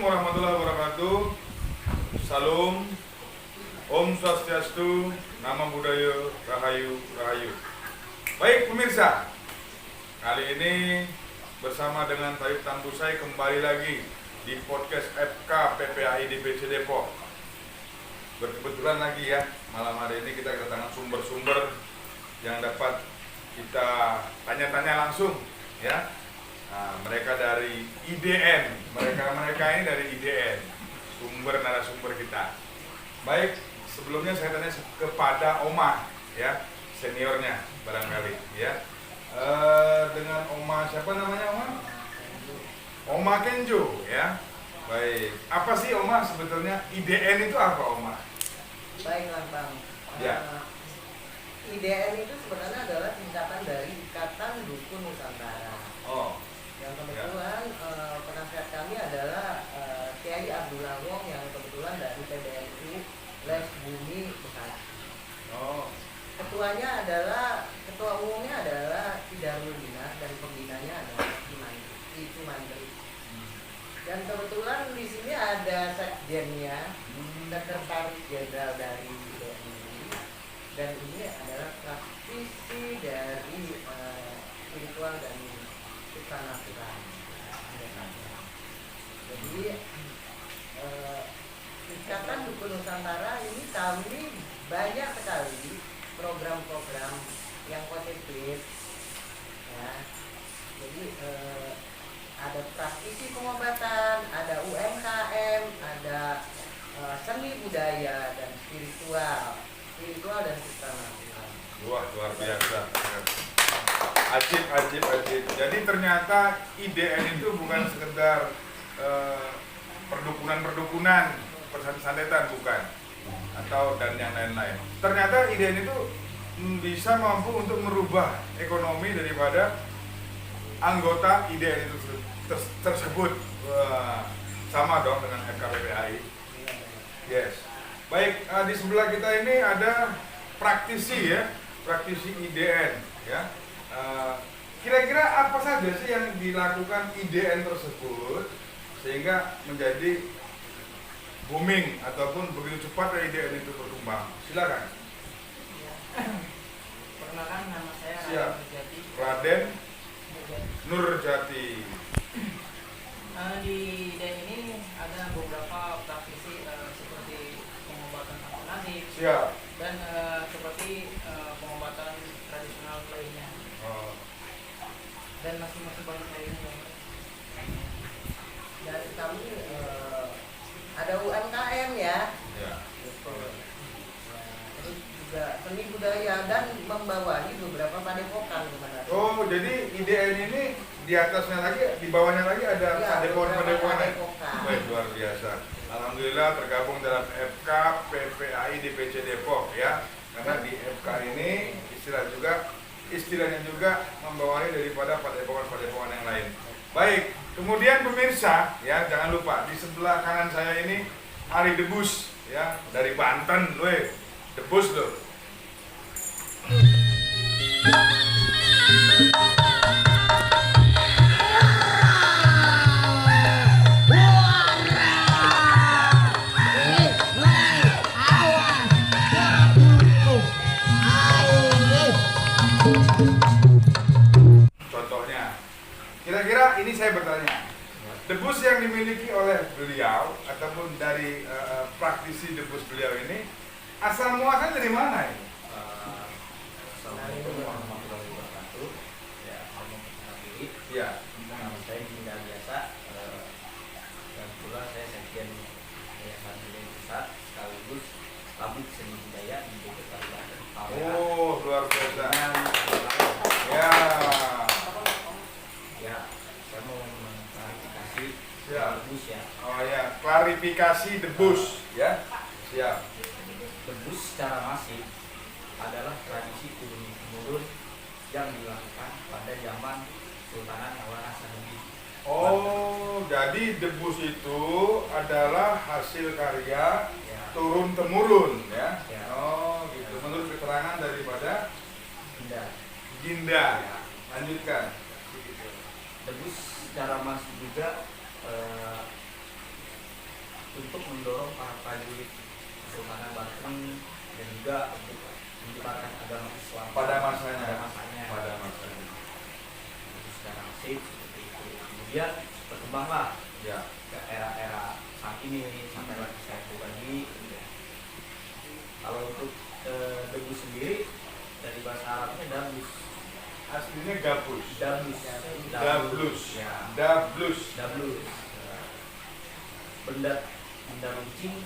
warahmatullahi wabarakatuh. Salam, Om Swastiastu, Namo Buddhaya, Rahayu, Rahayu. Baik pemirsa, kali ini bersama dengan Taib Tambusai kembali lagi di podcast FK PPAI DPC Depok. Berkebetulan lagi ya, malam hari ini kita kedatangan sumber-sumber yang dapat kita tanya-tanya langsung ya. Nah, mereka dari IDN, mereka ini dari IDN, sumber narasumber kita. Baik, sebelumnya saya tanya kepada Oma ya, seniornya barangkali ya. Dengan Oma siapa namanya Oma? Oma Kenjo ya. Baik, apa sih Oma sebetulnya IDN itu apa Oma? Baiklah Bang. Ya. IDN itu sebenarnya adalah singkatan dari Ikatan Dukun Nusantara. Oh. Yang kebetulan penasihat kami adalah Kiai Abdullah Wong yang kebetulan dari PBNU Les Bumi Bekasi. Oh. Ketua umumnya adalah Kidarul Dinas dan pembinanya adalah Itu Mandri. Dan kebetulan di sini ada sekjennya, sekretaris jenderal dari IDN ini, dan ini adalah praktisi dari spiritual dan supranatural. Jadi Ikatan Dukun Nusantara ini kami banyak sekali program-program yang positif ya. Jadi ada praktisi pengobatan, ada UMKM, ada seni budaya dan spiritual dan supranatural. Wah, luar biasa. Ajib. Jadi ternyata IDN itu bukan sekedar perdukunan, santetan bukan, atau dan yang lain-lain. Ternyata IDN itu bisa mampu untuk merubah ekonomi daripada anggota IDN itu tersebut. Wah, sama dong dengan FKPPAI. Yes. Baik, di sebelah kita ini ada praktisi ya, praktisi IDN ya. Kira-kira apa saja sih yang dilakukan IDN tersebut sehingga menjadi booming ataupun begitu cepat IDN itu berkembang? Silakan. Perkenalkan, nama saya Siap. Raden Nurjati. Di IDN ini ada beberapa praktisi seperti pengobatan alternatif. Siap. Dan seperti pengobatan tradisional lainnya. Oh. Dan masih banyak lainnya. Dan kami ada UMKM ya. Ya. Terus juga seni budaya dan membawahi beberapa padepokan kepada. Oh, jadi IDN ini di atasnya lagi, di bawahnya lagi ada padepokan. Baik, luar biasa. Alhamdulillah tergabung dalam FK PPAI DPC Depok ya. Karena di FK ini istilahnya juga membawahi daripada padepokan yang lain. Baik, kemudian pemirsa ya, jangan lupa di sebelah kanan saya ini Ari Debus ya, dari Banten, Debus loh. Contohnya, kira-kira ini saya bertanya, debus yang dimiliki oleh beliau ataupun dari praktisi debus beliau ini asal muasal dari mana ini? Assalamualaikum warahmatullahi wabarakatuh. Ya, saya mau diri. Ya. Nama saya Dinda Biasa. Dan pula saya sekjen Yayasan Budaya Pusat sekaligus Labit Seni Budaya di DPC Banten. Oh, luar biasa. Ya. Ya, saya mau mengklarifikasi Siap. debus ya. Oh ya, klarifikasi debus ya. Siap. Debus secara masif adalah tradisi turun-temurun yang dilakukan pada zaman Sultanan Awana Sanusi. Oh, jadi debus itu adalah hasil karya Ya. turun temurun ya. Ya. Oh, gitu. Menurut keterangan daripada Tidak. Ginda. Lanjutkan. Debus secara masif juga untuk mendorong para prajurit Kesultanan Banten dan juga untuk menyebarkan agama Islam pada masanya. Itu secara masif seperti itu. Kemudian berkembanglah Ya. ke era-era saat ini sampai lagi saya berbagi. Kalau untuk debu sendiri dari bahasa Arabnya dabus. Aslinya gabus. Dablus. Ya. Dablus. Benda runcing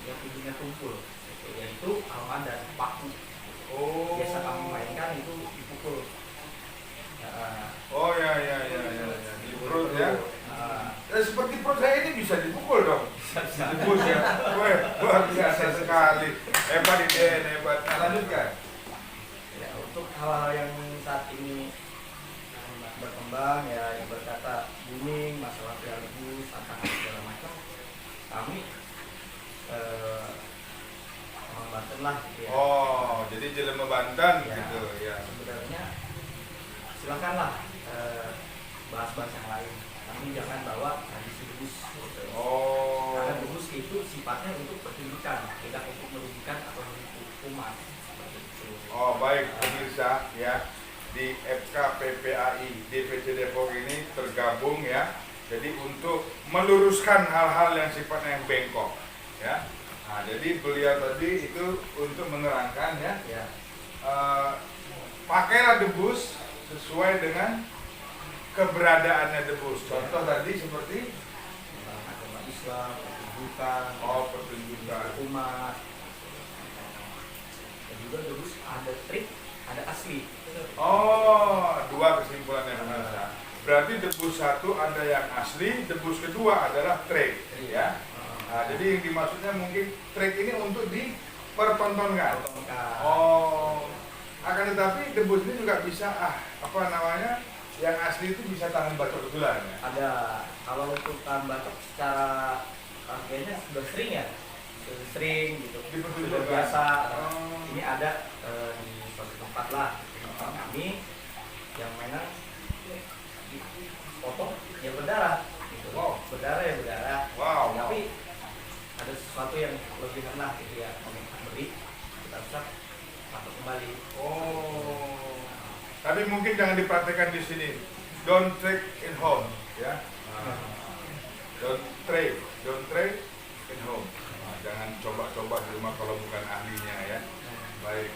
yang ujungnya tumpul, yaitu aman dan paku. Oh. Biasa kami mainkan itu dipukul. Oh ya. Di perut ya. Seperti perut saya ini bisa dipukul dong. Debus ya. Wah, luar biasa sekali. Hebat ide, hebat. Nah, lanjutkan. Ya, untuk hal-hal yang saat ini berkembang ya, yang berkata booming, masalah sekaligus, tantangan segala macam, kami orang Banten lah gitu ya. Oh, jadi Jelema Banten Ya, gitu ya. sebenarnya silakanlah bahas-bahas yang lain, tapi jangan bawa tradisi debus gitu. Oh. Karena debus itu sifatnya untuk pertunjukan, tidak untuk merugikan atau menipu umat seperti itu. Oh, baik pemirsa ya. Di FKPPAI DPC Depok ini tergabung ya. Jadi untuk meluruskan hal-hal yang sifatnya yang bengkok ya. Nah, jadi beliau tadi itu untuk menerangkan ya. Ya. Pakailah debus sesuai dengan keberadaannya debus. Contoh tadi seperti Agama Islam, pertunjukan, pertunjukan. umat, dan juga debus ada trik, ada asli. Oh, dua kesimpulan yang pemirsa. Berarti debus satu ada yang asli, debus kedua adalah trik ya. Nah, jadi yang dimaksudnya mungkin trik ini untuk dipertontonkan. Oh, akan tetapi debus ini juga bisa yang asli itu bisa tahan bacok betulan ya. Ada, kalau untuk tahan batok secara rangkaiannya sudah sering ya, sudah sering gitu, sudah biasa. Ini ada di suatu tempat lah, di tempat kami yang mainan potong yang berdarah gitu. Wow. Berdarah. Wow. Tapi ada sesuatu yang lebihan lah gitu ya, beri kita bisa patok kembali. Oh. Tapi mungkin jangan dipraktekkan di sini. Don't take in home, ya. Don't trade in home. Jangan coba-coba di rumah kalau bukan ahlinya ya. Baik.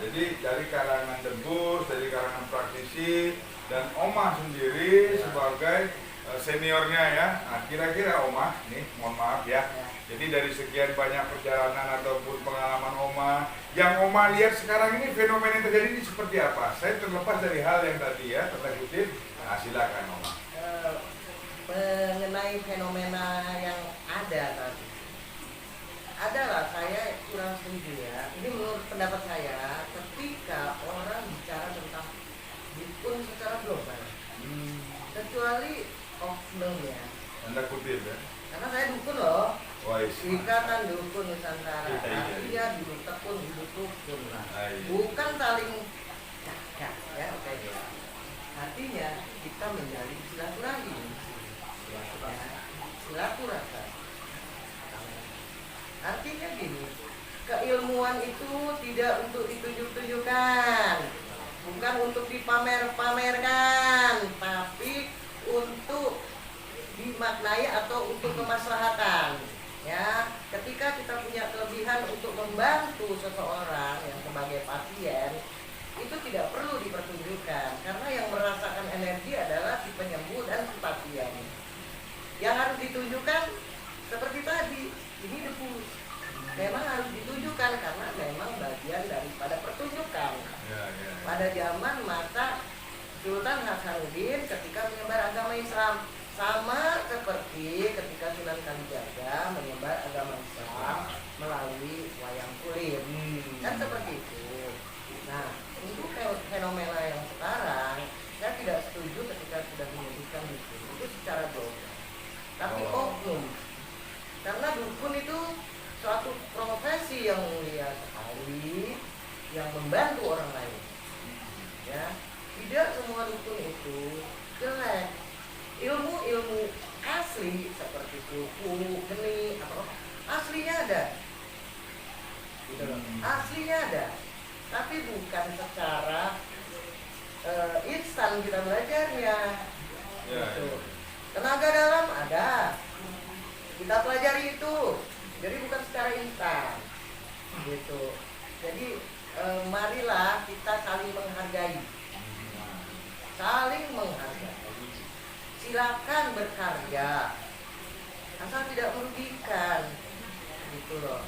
Jadi dari kalangan debus, dari kalangan praktisi dan Omah sendiri sebagai seniornya ya. Nah, kira-kira Omah, nih mohon maaf ya. Jadi dari sekian banyak perjalanan ataupun pengalaman Omah, yang Omah lihat sekarang ini fenomena yang terjadi ini seperti apa? Saya terlepas dari hal yang tadi ya, tanda kutip. Nah, silakan Omah. Mengenai fenomena yang ada tadi, adalah saya kurang setuju ya. Ini menurut pendapat saya, ketika orang bicara tentang dukun secara global, kecuali oknum ya. Tanda kutip ya. Karena saya dukun loh. Ikatan Dukun Nusantara. Artinya duduk tekun, duduk dukun lah. Bukan saling cakap ya, oke ya. Artinya kita menjalin silaturahmi. Silaturahmi. Artinya gini, keilmuan itu tidak untuk ditunjuk-tunjukkan, bukan untuk dipamer-pamerkan, tapi untuk dimaknai atau untuk kemaslahatan. Ya, ketika kita punya kelebihan untuk membantu seseorang yang sebagai pasien, itu tidak perlu dipertunjukkan, karena yang merasakan energi adalah si penyembuh dan si pasien. Yang harus ditunjukkan seperti tadi, ini debu. Memang harus ditunjukkan karena memang bagian daripada pertunjukan. Pada zaman masa Sultan Hasanuddin ketika menyebar agama Islam, sama seperti ketika Sunan Kalijaga menyebar agama Islam melalui wayang kulit, kan seperti itu. Nah, untuk fenomena yang sekarang, saya tidak setuju ketika sudah menyebutkan itu secara global. Tapi oknum, karena dukun itu suatu profesi yang mulia sekali, yang membantu orang lain. Ya, tidak semua dukun itu jelek. Ilmu asli seperti suku, geni, atau buktinya ada, tapi bukan secara instan kita belajarnya. Ya, Gitu. ya. Tenaga dalam ada, kita pelajari itu, jadi bukan secara instan gitu. Jadi marilah kita saling menghargai, silakan berkarya asal tidak merugikan gitu loh.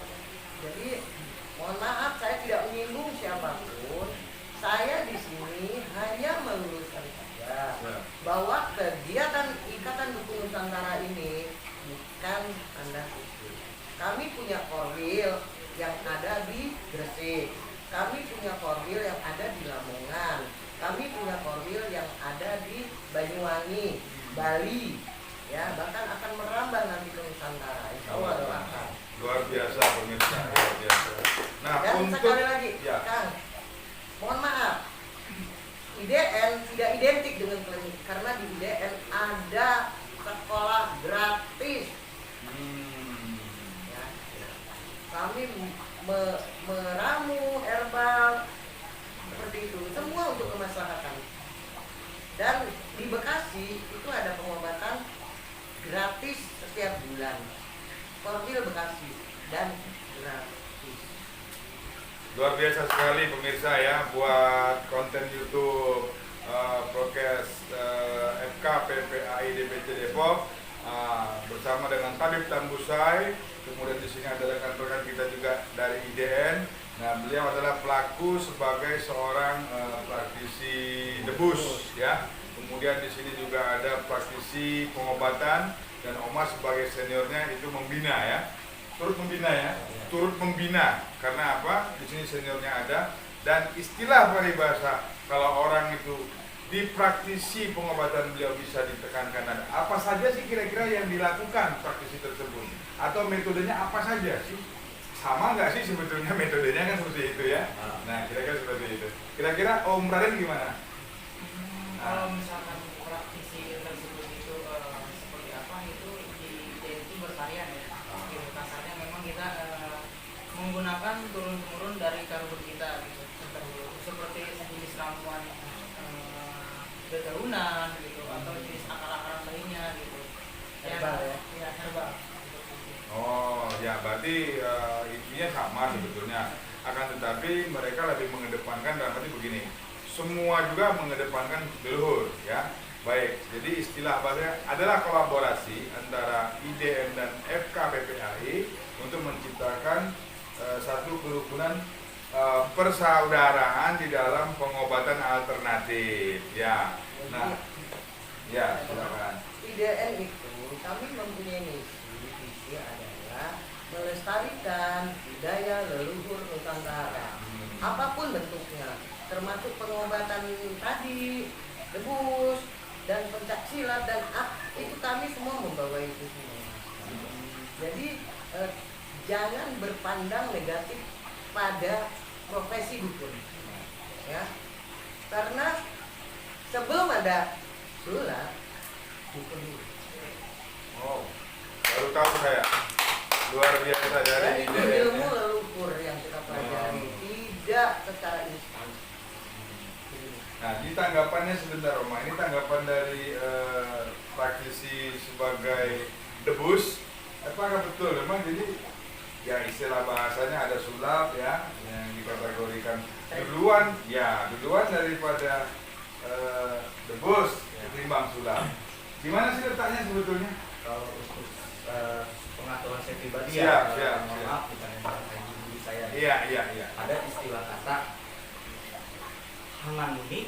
Jadi mohon maaf, saya tidak menyinggung siapapun, saya di sini hanya meluruskan saja Ya. bahwa kegiatan Ikatan Dukun Nusantara ini bukan tanda kutip. Kami punya korwil yang ada di Gresik, kami punya korwil yang ada di Lamongan, kami punya korwil yang ada di Banyuwangi, Bali, ya bahkan akan merambah nanti ke Nusantara. Insya Allah doakan. Luar biasa pemirsa, luar biasa. Nah, Dan untuk sekali lagi, ya, Kang, mohon maaf, IDN tidak identik dengan klinik karena di IDN ada sekolah gratis. hmm, Ya. Kami meramu herbal seperti itu, semua untuk kemaslahatan. Dan di Bekasi itu ada pengobatan gratis setiap bulan. Korwil Bekasi dan gratis. luar biasa sekali pemirsa ya, buat konten YouTube Prokes FK PPAI DPC Depok bersama dengan Tabib Tambusai. Kemudian di sini ada rekan-rekan kita juga dari IDN. Nah, beliau adalah pelaku sebagai seorang praktisi debus ya. Kemudian di sini juga ada praktisi pengobatan, dan Oma sebagai seniornya itu membina ya. Turut membina ya. Turut membina karena apa? Di sini seniornya ada, dan istilah peribahasa kalau orang itu di praktisi pengobatan beliau bisa ditekankan ada apa saja sih kira-kira yang dilakukan praktisi tersebut, atau metodenya apa saja sih? Sama nggak sih sebetulnya metodenya kan seperti itu ya? Nah, kira-kira seperti itu. Kira-kira Om Raden gimana? Kalau misalkan praktisi tersebut itu seperti apa, itu itu bervarian ya. Gitu, kasarnya memang kita menggunakan turun-temurun dari leluhur kita gitu. Seperti sejenis ramuan dedaunan gitu, atau jenis akar-akaran lainnya gitu. Herbal ya? Ya, herbal. Oh ya, berarti intinya sama sebetulnya. Akan tetapi mereka lebih mengedepankan dalam arti begini, semua juga mengedepankan leluhur ya. Baik, jadi istilah bahasanya adalah kolaborasi antara IDN dan FKPPAI untuk menciptakan satu kerukunan persaudaraan di dalam pengobatan alternatif ya. Nah, ya silakan. IDN itu kami mempunyai visi adalah melestarikan budaya leluhur Nusantara, apapun bentuknya, termasuk pengobatan tadi, debus dan pencak silat dan itu kami semua membawa itu semua. Jadi jangan berpandang negatif pada profesi dukun, ya, karena sebelum ada sulap, dukun dulu. Oh, baru tahu saya. Luar biasa dari Dan IDN ilmu ya. leluhur yang kita pelajari tidak secara instan. Nah, ini tanggapannya sebentar Oma. Ini tanggapan dari praktisi sebagai debus. Apakah betul memang jadi ya istilah bahasanya ada sulap ya yang dikategorikan duluan daripada debus ketimbang sulap. Gimana sih letaknya sebetulnya? Kalau untuk pengetahuan saya pribadi Siap, ya, siap, mohon siap. maaf bukan yang dari diri saya. Iya. Ada istilah kata hananguni,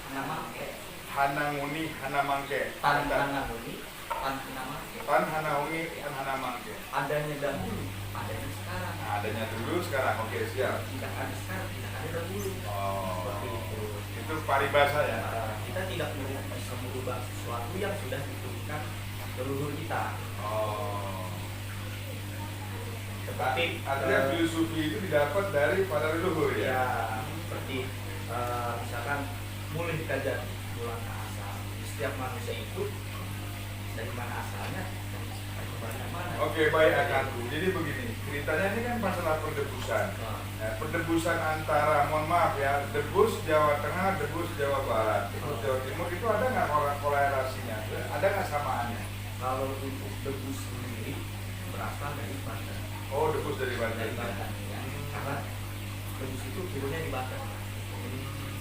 hanamangke. Hananguni, hanamangke. Tan hananguni, tan hanamangke. Pan hanaungi, pan hanamangke. Adanya dahulu, adanya sekarang. Nah, adanya dulu sekarang. Oke, siap. Tidak ada sekarang, tidak ada dahulu. Oh, Seperti itu. itu paribasa ya. Kita tidak bisa merubah sesuatu yang sudah diturunkan leluhur kita. Oh. Seperti Artinya filosofi itu didapat dari para leluhur ya. ya seperti misalkan mulih kajar bulan asal. Setiap manusia itu dari mana asalnya, dari banyak mana. Oke, baik akanku. Jadi begini, ceritanya ini kan masalah perdebusan. Nah, perdebusan antara, mohon maaf ya, debus Jawa Tengah, debus Jawa Barat, debus Jawa Timur itu ada nggak korelasinya? Ada nggak samaannya? Kalau untuk debus sendiri berasal dari Banten. Oh, debus dari Banten. Dari Banten ya. Karena debus itu turunnya di Banten.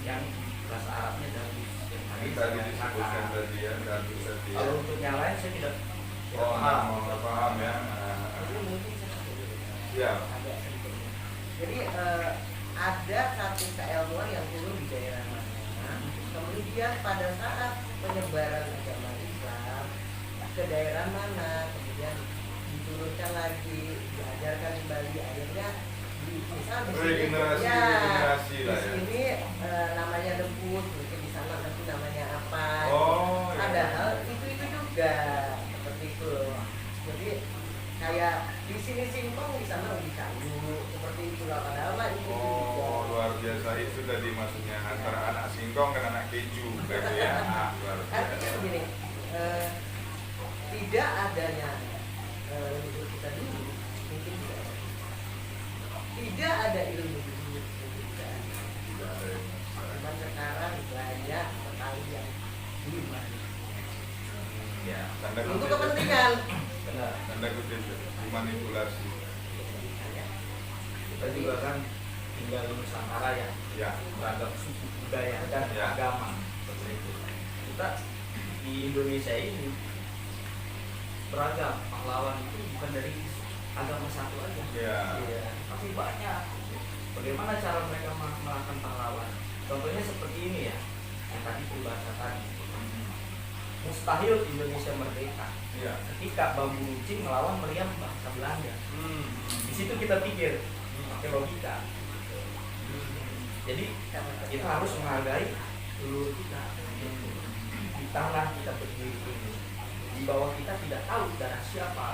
Yang bahasa Arabnya debus. Ini tadi disebutkan tadi ya, debus tadi ya. Kalau untuk yang lain saya tidak Oh, nggak paham ya. Ini mungkin seperti itu. Ya. Agak sedikit. Jadi ada satu keilmuan yang turun di daerah mana, kemudian pada saat penyebaran agama Islam ke daerah mana, kemudian diturunkan lagi, diajarkan kembali, akhirnya misal di sini Regenerasi di lah ya. sini namanya debus, mungkin di sana nanti namanya apa. Oh, iya. Padahal itu juga seperti itu. Jadi kayak di sini singkong, di sana ubi kayu, seperti itulah. Padahal mah itu Oh, juga. luar biasa itu tadi maksudnya antara anak singkong dan anak keju gitu ya. Luar Artinya biasa. begini, tidak adanya leluhur kita dulu, mungkin tidak ada ilmu dulu, tidak ada. Tidak ada yang masalah. Cuman sekarang banyak sekali yang dimana. Ya, tanda Untuk kutip. kepentingan. benar. Tanda kutip dimanipulasi. Kita juga kan tinggal di Nusantara ya, Ya. beragam suku budaya dan Ya. agama seperti itu. Kita di Indonesia ini beragam, pahlawan itu bukan dari agama satu aja. Ya. Iya, tapi banyak. Bagaimana cara mereka melakukan pahlawan? Contohnya seperti ini ya, yang tadi peribahasa tadi. Mustahil Indonesia merdeka Ya. ketika bambu runcing melawan meriam bangsa Belanda. Di situ kita pikir pakai logika. Jadi kita harus menghargai leluhur kita. Di tanah kita berdiri ini, di bawah kita tidak tahu darah siapa,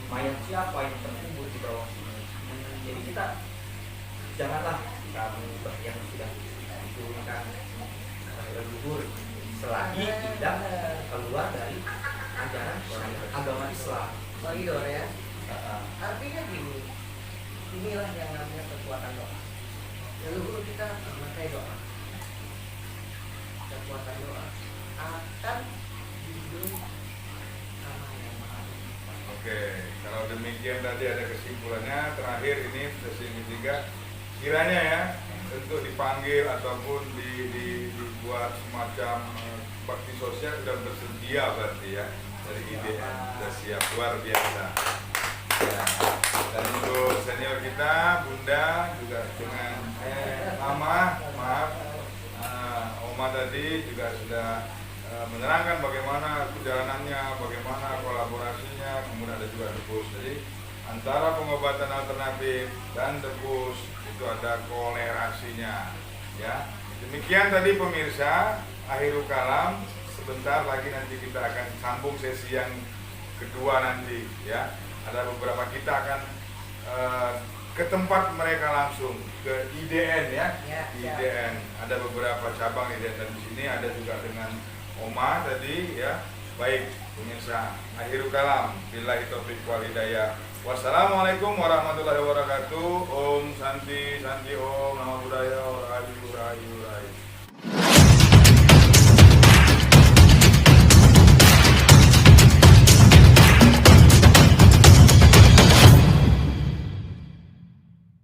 mayat siapa yang terkubur di bawah sini. Jadi kita janganlah kita mengubah yang sudah diturunkan leluhur selagi tidak keluar dari ajaran agama Islam. Lagi doa ya. Artinya gini, inilah yang namanya kekuatan doa. Leluhur kita memakai doa. Kekuatan doa akan hidup sama yang maha. Oke, kalau demikian tadi ada kesimpulannya. Terakhir ini sesi ketiga, kiranya ya untuk dipanggil ataupun dibuat semacam bakti sosial sudah bersedia berarti ya dari IDN sudah siap, luar biasa. Ya. Dan untuk senior kita Bunda juga dengan Mama, maaf, Oma tadi juga sudah menerangkan bagaimana perjalanannya, bagaimana kolaborasinya, kemudian ada juga debus. Jadi antara pengobatan alternatif dan debus itu ada kolerasinya. Ya, demikian tadi pemirsa, akhirul kalam. Sebentar lagi nanti kita akan sambung sesi yang kedua nanti. Ya, ada beberapa kita akan ke tempat mereka langsung ke IDN ya, IDN. Ada beberapa cabang IDN dan di sini ada juga dengan Oma tadi ya. Baik pemirsa, akhirul kalam. Billahi taufiq wal hidayah. Wassalamualaikum warahmatullahi wabarakatuh. Om Santi Santi Om Namo Buddhaya Rahayu Rahayu.